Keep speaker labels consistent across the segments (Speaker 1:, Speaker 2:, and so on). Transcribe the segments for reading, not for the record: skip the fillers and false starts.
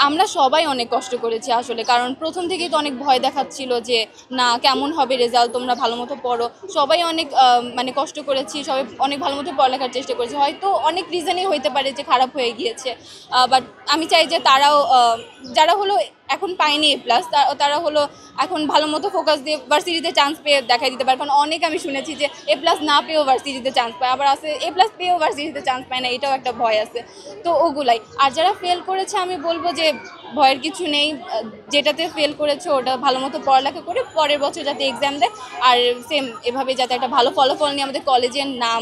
Speaker 1: আমরা সবাই অনেক কষ্ট করেছি আসলে, কারণ প্রথম থেকেই তো অনেক ভয় দেখাচ্ছিল যে না কেমন হবে রেজাল্ট, তোমরা ভালো মতো পড়ো। সবাই অনেক মানে কষ্ট করেছি, সবাই অনেক ভালো মতো পড়ালেখার চেষ্টা করেছি। হয়তো অনেক রিজনই হইতে পারে যে খারাপ হয়ে গিয়েছে, বাট আমি চাই যে তারাও যারা হলো এখন পায়নি এ প্লাস, তারা হলো এখন ভালো মতো ফোকাস দিয়ে ভার্সিটিতে চান্স পেয়ে দেখাই দিতে পারে। কারণ অনেক আমি শুনেছি যে এ প্লাস না পেয়েও ভার্সিটিতে চান্স পায়, আবার আছে এ প্লাস পেয়েও ভার্সিটিতে চান্স পায় না, এটাও একটা ভয় আছে। তো ওগুলাই। আর যারা ফেল করেছে আমি বলবো যে ভয়ের কিছু নেই, যেটাতে ফেল করেছে ওটা ভালো মতো পড়ালেখা করে পরের বছর যাতে এক্সাম দেয়, আর সেম এভাবে যাতে একটা ভালো ফলাফল নিয়ে আমাদের কলেজের নাম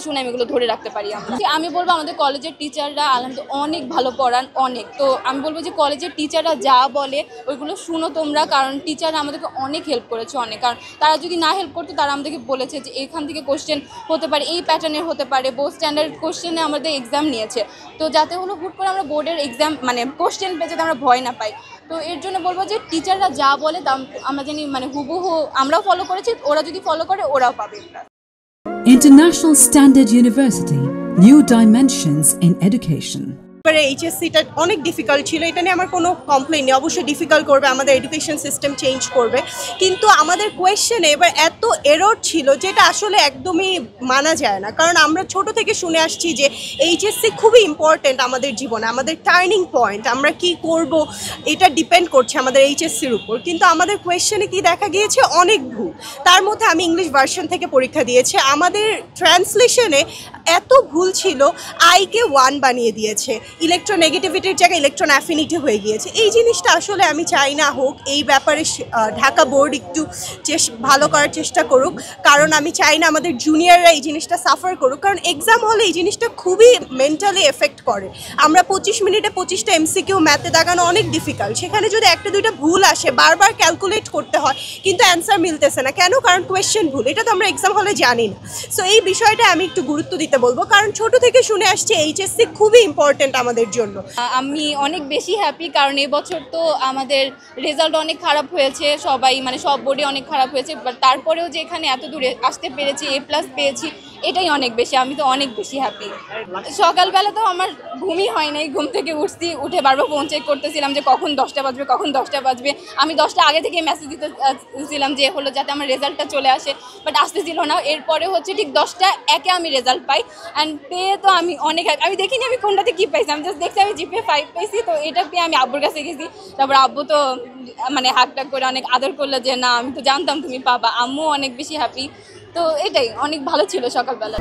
Speaker 1: সুনাম এগুলো ধরে রাখতে পারি। আমি বলবো আমাদের কলেজের টিচাররা আলহামদুলিল্লাহ অনেক ভালো পড়ান, অনেক। তো আমি বলবো যে কলেজের টিচাররা যা বলে ওইগুলো শুনো তোমরা, কারণ টিচাররা আমাদেরকে অনেক হেল্প করেছে, অনেক। কারণ তারা যদি না হেল্প করতো তারা আমাদেরকে বলেছে যে এখান থেকে কোশ্চেন হতে পারে, এই প্যাটার্নের হতে পারে, বোর্ড স্ট্যান্ডার্ড কোশ্চেনে আমাদের এক্সাম নিয়েছে। তো যাতে হলো হুট করে আমরা বোর্ডের এক্সাম মানে কোশ্চেন পেয়ে যাতে আমরা ভয় না পাই। তো এর জন্য বলবো যে টিচাররা যা বলে তা আমরা জানি মানে হুবহু আমরাও ফলো করেছি, ওরা যদি ফলো করে ওরাও পাবে।
Speaker 2: International Standard University, New Dimensions in Education.
Speaker 3: এইচএসসিটা অনেক ডিফিকাল্ট ছিল, এটা নিয়ে আমার কোনো কমপ্লেন নেই। অবশ্যই ডিফিকাল্ট করবে, আমাদের এডুকেশন সিস্টেম চেঞ্জ করবে, কিন্তু আমাদের কোয়েশ্চেনে এবার এত এরর ছিল যেটা আসলে একদমই মানা যায় না। কারণ আমরা ছোট থেকে শুনে আসছি যে এইচএসসি খুবই ইম্পর্টেন্ট আমাদের জীবনে, আমাদের টার্নিং পয়েন্ট, আমরা কি করব এটা ডিপেন্ড করছে আমাদের এইচএসসির উপর। কিন্তু আমাদের কোয়েশ্চেনে কি দেখা গিয়েছে, অনেক ভুল। তার মধ্যে আমি ইংলিশ ভার্সন থেকে পরীক্ষা দিয়েছি, আমাদের ট্রান্সলেশনে এত ভুল ছিল, আইকে 1 বানিয়ে দিয়েছে, ইলেকট্রোনেগেটিভিটির জায়গায় ইলেকট্রন অ্যাফিনিটি হয়ে গিয়েছে। এই জিনিসটা আসলে আমি চাই না হোক, এই ব্যাপারে ঢাকা বোর্ড একটু ভালো করার চেষ্টা করুক, কারণ আমি চাই না আমাদের জুনিয়ররা এই জিনিসটা সাফার করুক। কারণ এক্সাম হলে এই জিনিসটা খুবই মেন্টালি এফেক্ট করে। আমরা 25 মিনিটে 25টা এমসিকিউ ম্যাথে দাগানো অনেক ডিফিকাল্ট, সেখানে যদি একটা দুইটা ভুল আসে বারবার ক্যালকুলেট করতে হয়, কিন্তু অ্যান্সার মিলতেছে না কেন? কারণ কোয়েশ্চেন ভুল। এটা তো আমরা এক্সাম হলে জানি না। সো এই বিষয়টা আমি একটু গুরুত্ব দিতে বলবো, কারণ ছোট থেকে শুনে আসছি এইচএসসি খুবই ইম্পর্টেন্ট আমাদের জন্য।
Speaker 1: আমি অনেক বেশি হ্যাপি, কারণ এবছর তো আমাদের রেজাল্ট অনেক খারাপ হয়েছে, সবাই মানে সব বোর্ডে অনেক খারাপ হয়েছে, বাট তারপরেও যে এখানে এত দূরে আসতে পেরেছি, এ প্লাস পেয়েছি, এটাই অনেক বেশি। আমি তো অনেক বেশি হ্যাপি। সকালবেলা তো আমার ঘুমই হয় নাই, ঘুম থেকে উঠে বারবার ফোন চেক করতেছিলাম যে কখন 10টা বাজবে, কখন 10টা বাজবে। আমি 10টা আগে থেকে মেসেজ দিতেছিলাম যে হলো যাতে আমার রেজাল্টটা চলে আসে, বাট আসতেছিল না। এরপরে হচ্ছে ঠিক 10টা 1-এ আমি রেজাল্ট পাই, অ্যান্ড পেয়ে তো আমি অনেক, আমি দেখিনি আমি কোনটাতে কী পাইছি, আমি জাস্ট দেখছি আমি জিপিএ 5 পেয়েছি। তো এটা পেয়ে আমি আব্বুর কাছে গেছি, তারপর আব্বু তো মানে হাকটাক করে অনেক আদর করলো যে না আমি তো জানতাম তুমি পাবা। আম্মু অনেক বেশি হ্যাপি। তো এটাই অনেক ভালো ছিল সকালবেলা।